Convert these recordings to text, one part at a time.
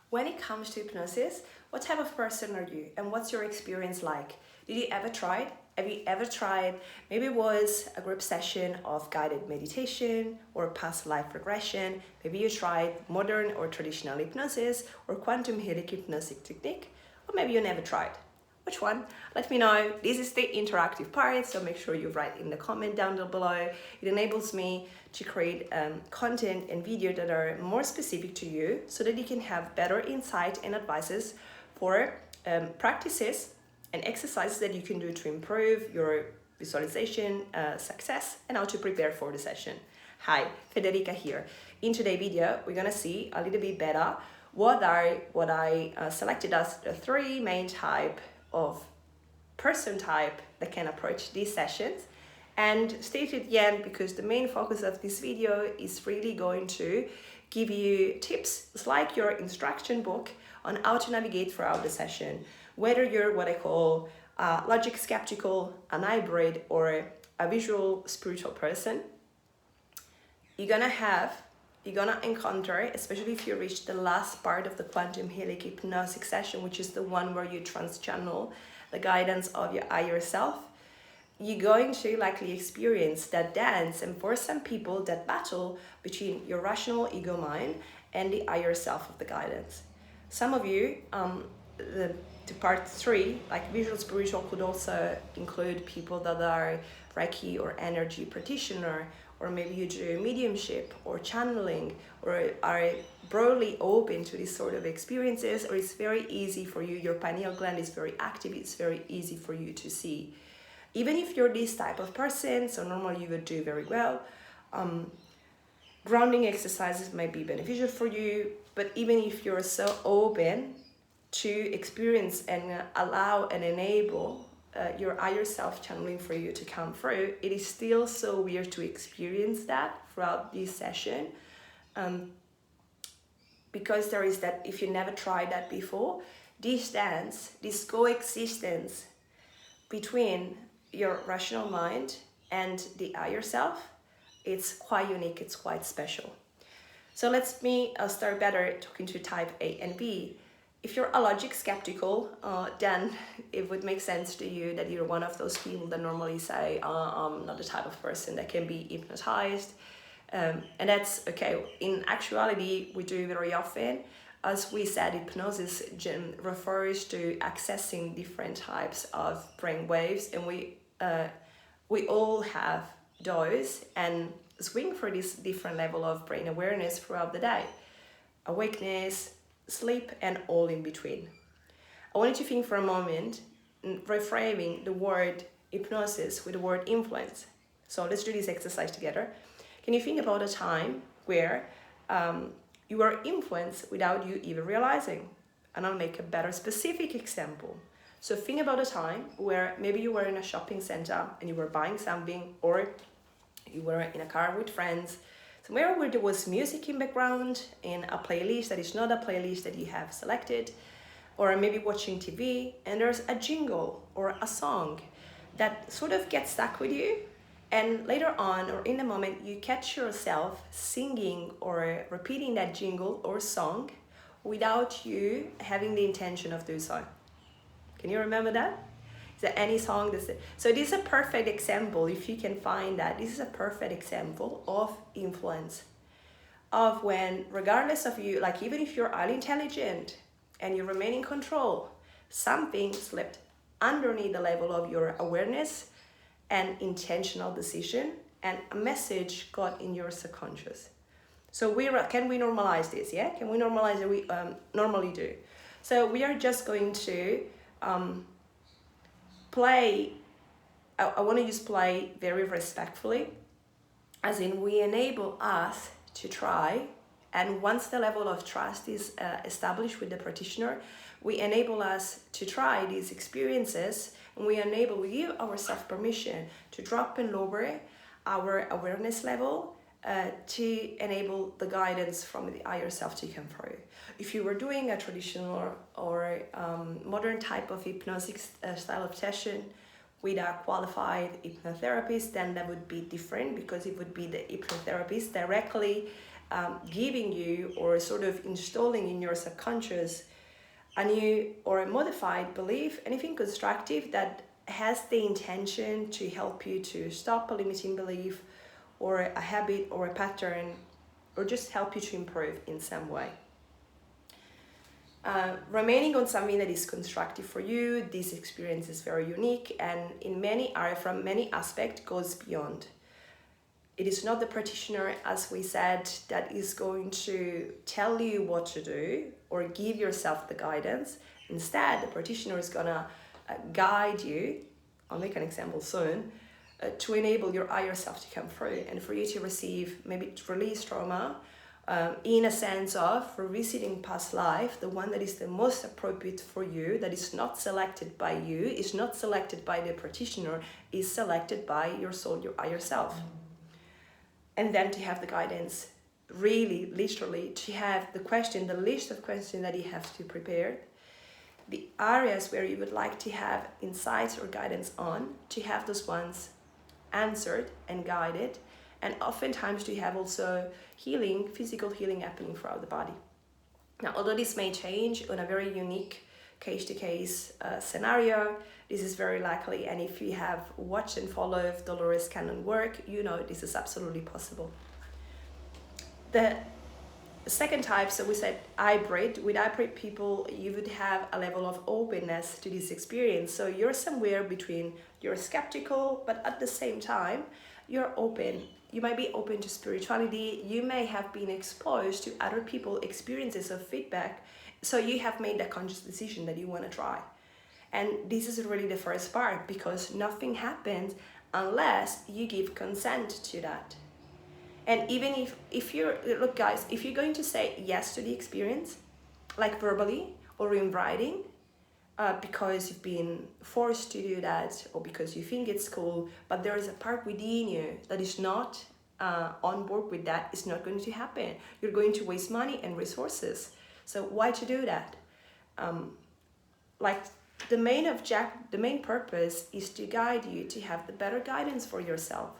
When it comes to hypnosis, what type of person are you and what's your experience like? Did you ever try it? Have you ever tried? Maybe it was a group session of guided meditation or past life regression. Maybe you tried modern or traditional hypnosis or quantum healing hypnosis technique, or maybe you never tried. Which one? Let me know. This is the interactive part, so make sure you write in the comment down below. It enables me to create content and video that are more specific to you so that you can have better insight and advices for practices and exercises that you can do to improve your visualization success and how to prepare for the session. Hi, Federica here. In today's video, we're gonna see a little bit better what I selected as the 3 main type of person type that can approach these sessions. And stay to the end because the main focus of this video is really going to give you tips. It's like your instruction book on how to navigate throughout the session. Whether you're what I call a logic skeptical, an hybrid, or a visual spiritual person, you're gonna encounter, especially if you reach the last part of the quantum healing hypnosis session, which is the one where you trance channel the guidance of your higher self, you're going to likely experience that dance, and for some people, that battle between your rational ego mind and the higher self of the guidance. Some of you, the part 3, like visual spiritual, could also include people that are Reiki or energy practitioner, or maybe you do mediumship or channeling, or are broadly open to these sort of experiences, or it's very easy for you, your pineal gland is very active, it's very easy for you to see. Even if you're this type of person, so normally you would do very well, grounding exercises might be beneficial for you, but even if you're so open to experience and allow and enable your higher self channeling for you to come through, it is still so weird to experience that throughout this session, because there is that, if you never tried that before, this dance, this coexistence between your rational mind and the higher self, it's quite unique, it's quite special. So let me start better talking to type A and B. If you're a logic skeptical, then it would make sense to you that you're one of those people that normally say, I'm not the type of person that can be hypnotized. And that's okay. In actuality, we do very often. As we said, hypnosis refers to accessing different types of brain waves, and we all have those and swing for this different level of brain awareness throughout the day. Awakeness, sleep, and all in between. I want you to think for a moment, reframing the word hypnosis with the word influence. So let's do this exercise together. Can you think about a time where you were influenced without you even realizing? And I'll make a better specific example. So think about a time where maybe you were in a shopping center and you were buying something, or you were in a car with friends, somewhere where there was music in background in a playlist that is not a playlist that you have selected, or maybe watching TV and there's a jingle or a song that sort of gets stuck with you, and later on or in the moment you catch yourself singing or repeating that jingle or song without you having the intention of doing so. Can you remember that? Is there any song that's it? So this is a perfect example, if you can find that, this is a perfect example of influence, of when, regardless of you, like even if you're highly intelligent and you remain in control, something slipped underneath the level of your awareness and intentional decision, and a message got in your subconscious. So can we normalize this? Yeah, can we normalize it? We normally do. So we are just going to play. I want to use play very respectfully, as in we enable us to try, and once the level of trust is established with the practitioner, we enable us to try these experiences, and we give ourselves permission to drop and lower our awareness level to enable the guidance from the higher self to come through. If you were doing a traditional or modern type of hypnosis style of session with a qualified hypnotherapist, then that would be different, because it would be the hypnotherapist directly giving you or sort of installing in your subconscious a new or a modified belief, anything constructive that has the intention to help you to stop a limiting belief or a habit or a pattern, or just help you to improve in some way. Remaining on something that is constructive for you, this experience is very unique and from many aspects goes beyond. It is not the practitioner, as we said, that is going to tell you what to do or give yourself the guidance. Instead, the practitioner is gonna guide you, I'll make an example soon, to enable your higher self to come through and for you to receive, maybe to release trauma, in a sense of revisiting past life, the one that is the most appropriate for you, that is not selected by you, is not selected by the practitioner, is selected by your soul, your higher self. And then to have the guidance, really, literally, to have the list of questions that you have to prepare, the areas where you would like to have insights or guidance on, to have those ones answered and guided, and oftentimes to have also healing, physical healing happening throughout the body. Now, although this may change on a very unique case-to-case scenario, this is very likely, and if you have watched and followed Dolores Cannon work, you know this is absolutely possible. The second type, so we said hybrid. With hybrid people, you would have a level of openness to this experience. So you're somewhere between, you're skeptical, but at the same time, you're open. You might be open to spirituality. You may have been exposed to other people's experiences of feedback. So you have made that conscious decision that you want to try. And this is really the first part, because nothing happens unless you give consent to that. And even if you're, look guys, if you're going to say yes to the experience, like verbally or in writing, because you've been forced to do that or because you think it's cool, but there is a part within you that is not on board with that, it's not going to happen. You're going to waste money and resources. So why to do that? Like the main purpose is to guide you to have the better guidance for yourself.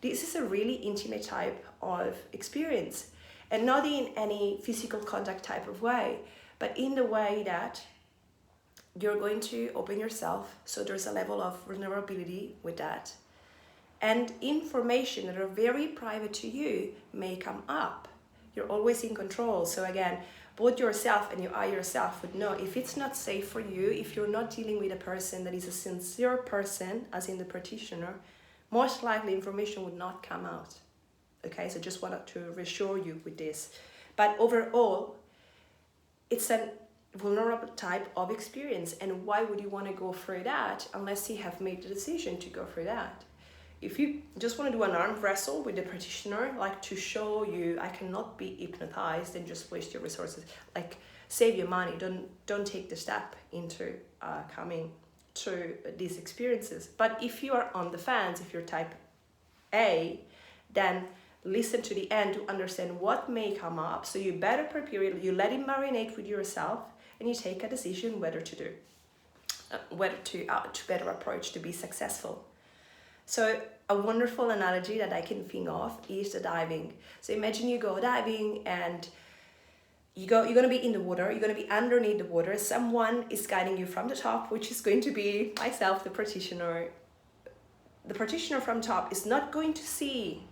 This is a really intimate type of experience, and not in any physical contact type of way, but in the way that you're going to open yourself, so there's a level of vulnerability with that. And information that are very private to you may come up. You're always in control. So again, both yourself and your higher self would know if it's not safe for you, if you're not dealing with a person that is a sincere person, as in the practitioner, most likely information would not come out. Okay, so just wanted to reassure you with this. But overall, it's a vulnerable type of experience, and why would you want to go through that unless you have made the decision to go through that? If you just want to do an arm wrestle with the practitioner, like to show you I cannot be hypnotized and just waste your resources, like save your money, don't take the step into coming to these experiences. But if you are on the fence, if you're type A, then listen to the end to understand what may come up. So you better prepare it, you let it marinate with yourself, and you take a decision whether to do, whether to better approach to be successful. So a wonderful analogy that I can think of is the diving. So imagine you go diving and you're going to be in the water, you're going to be underneath the water. Someone is guiding you from the top, which is going to be myself, the practitioner. The practitioner from top is not going to see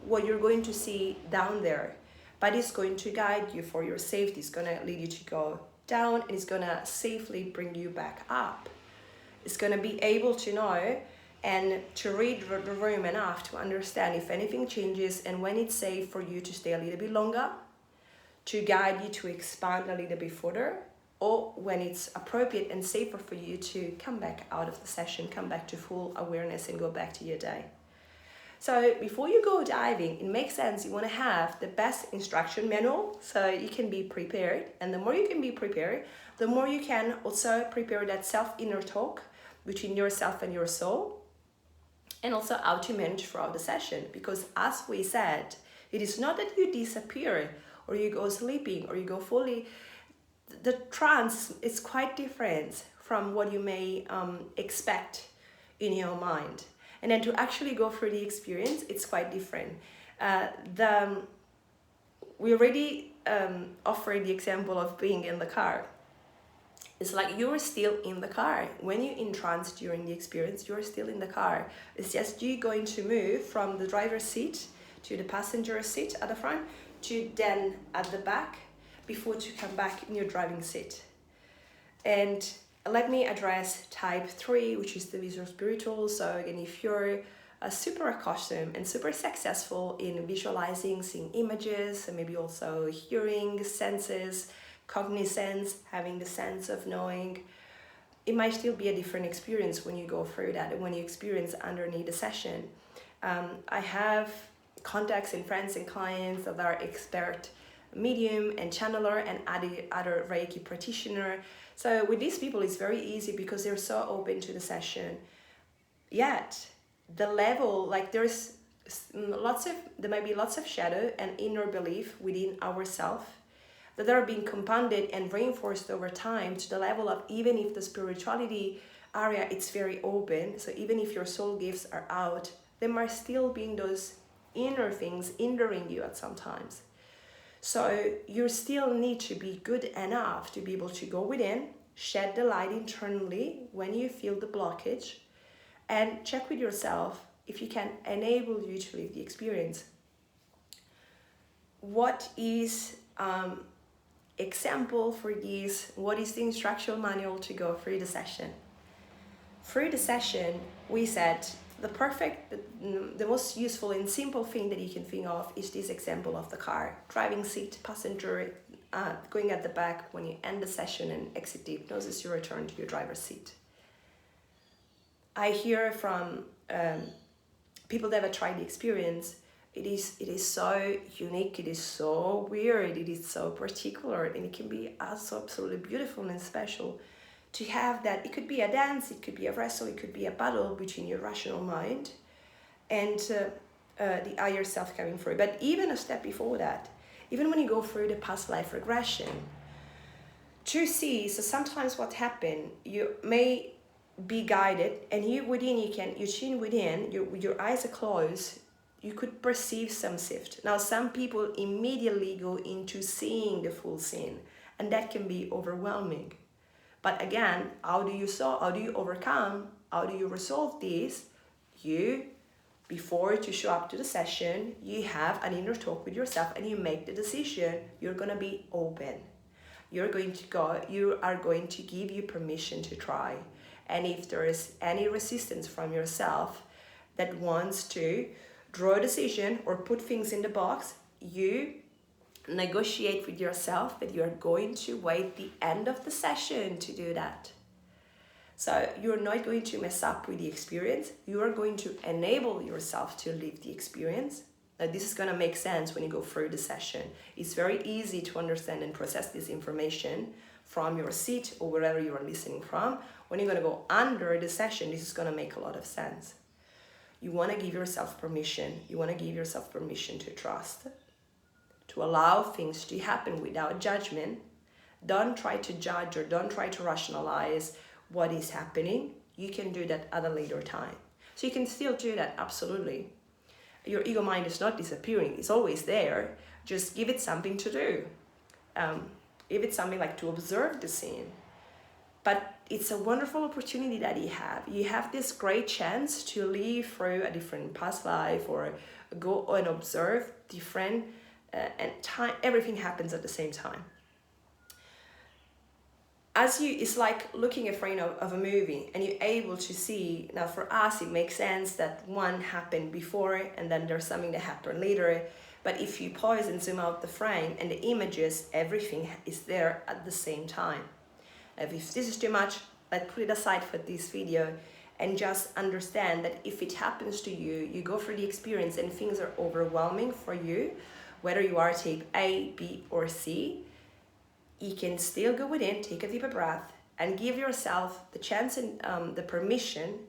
what you're going to see down there, but it's going to guide you for your safety. It's going to lead you to go down, and it's going to safely bring you back up. It's going to be able to know and to read the room enough to understand if anything changes and when it's safe for you to stay a little bit longer, to guide you to expand a little bit further, or when it's appropriate and safer for you to come back out of the session, come back to full awareness and go back to your day. So before you go diving, it makes sense you want to have the best instruction manual so you can be prepared. And the more you can be prepared, the more you can also prepare that self-inner talk between yourself and your soul, and also how to manage throughout the session. Because as we said, it is not that you disappear or you go sleeping or you go fully. The trance is quite different from what you may expect in your mind. And then to actually go through the experience, it's quite different. we already offered the example of being in the car. It's like you're still in the car. When you're in trance during the experience, you're still in the car. It's just you going to move from the driver's seat to the passenger seat at the front to then at the back before to come back in your driving seat. And let me address type 3, which is the visual spiritual. So again, if you're super accustomed and super successful in visualizing, seeing images, and maybe also hearing, senses, cognizance, having the sense of knowing, it might still be a different experience when you go through that and when you experience underneath the session. I have contacts and friends and clients that are expert medium and channeler and other Reiki practitioner. So with these people, it's very easy because they're so open to the session. Yet the level, like there might be lots of shadow and inner belief within ourselves that are being compounded and reinforced over time to the level of, even if the spirituality area it's very open, so even if your soul gifts are out, there might still be those inner things hindering you at some times. So you still need to be good enough to be able to go within, shed the light internally when you feel the blockage, and check with yourself if you can enable you to live the experience. What is example for this? What is the instructional manual to go through the session? Through the session, we said the most useful and simple thing that you can think of is this example of the car. Driving seat, passenger, going at the back. When you end the session and exit the hypnosis, you return to your driver's seat. I hear from people that have tried the experience, it is so unique, it is so weird, it is so particular, and it can be also absolutely beautiful and special to have that. It could be a dance, it could be a wrestle, it could be a battle between your rational mind and the higher self coming through. But even a step before that, even when you go through the past life regression, to see, so sometimes what happened, you may be guided, and you tune within, your eyes are closed, you could perceive some shift. Now, some people immediately go into seeing the full scene, and that can be overwhelming. But again, how do you overcome? How do you resolve this? Before to show up to the session, you have an inner talk with yourself and you make the decision. You're gonna be open. You are going to give you permission to try. And if there is any resistance from yourself that wants to draw a decision or put things in the box, you negotiate with yourself that you are going to wait the end of the session to do that. So you're not going to mess up with the experience. You are going to enable yourself to live the experience. Now, this is going to make sense when you go through the session. It's very easy to understand and process this information from your seat or wherever you are listening from. When you're going to go under the session, this is going to make a lot of sense. You want to give yourself permission. You want to give yourself permission to trust, to allow things to happen without judgment. Don't try to judge or don't try to rationalize what is happening. You can do that at a later time. So you can still do that, absolutely. Your ego mind is not disappearing. It's always there. Just give it something to do. Give it something like to observe the scene. But it's a wonderful opportunity that you have. You have this great chance to live through a different past life or go and observe different and time. Everything happens at the same time. It's like looking at frame of a movie and you're able to see. Now for us, it makes sense that one happened before and then there's something that happened later. But if you pause and zoom out the frame and the images, everything is there at the same time. If this is too much, let's put it aside for this video and just understand that if it happens to you, you go through the experience and things are overwhelming for you, whether you are type A, B, or C, you can still go within, take a deeper breath, and give yourself the chance and the permission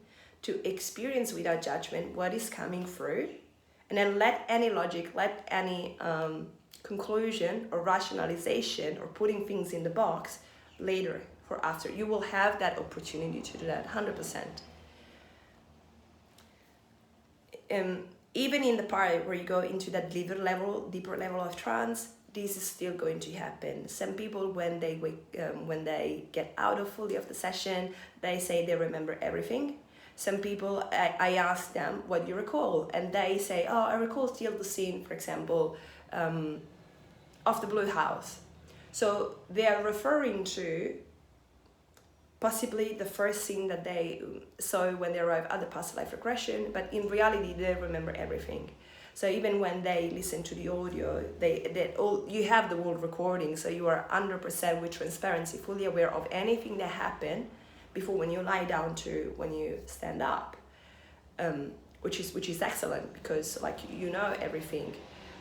to experience without judgment what is coming through, and then let any logic, let any conclusion or rationalization or putting things in the box later or after. You will have that opportunity to do that 100%. Even in the part where you go into that deeper level of trance, this is still going to happen. Some people, when they get out of fully of the session, they say they remember everything. Some people, I ask them, what do you recall? And they say, oh, I recall still the scene, for example, of the blue house. So they are referring to possibly the first scene that they saw when they arrived at the past life regression, but in reality, they remember everything. So even when they listen to the audio, you have the whole recording, so you are 100% with transparency, fully aware of anything that happened before when you lie down to when you stand up, which is excellent, because like you know everything.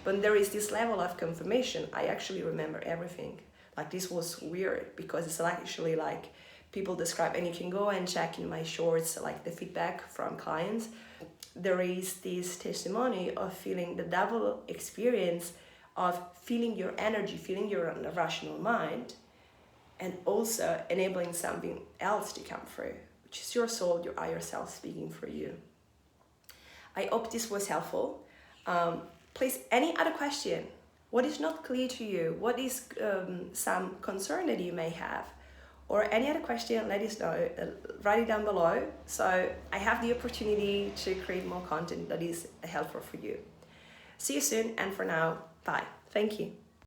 But there is this level of confirmation. I actually remember everything. Like this was weird, because it's actually like people describe, and you can go and check in my shorts, like the feedback from clients. There is this testimony of feeling the double experience of feeling your energy, feeling your rational mind, and also enabling something else to come through, which is your soul, your higher self speaking for you. I hope this was helpful. Please, any other question? What is not clear to you? What is some concern that you may have? Or any other question, let us know, write it down below. So I have the opportunity to create more content that is helpful for you. See you soon, and for now, bye. Thank you.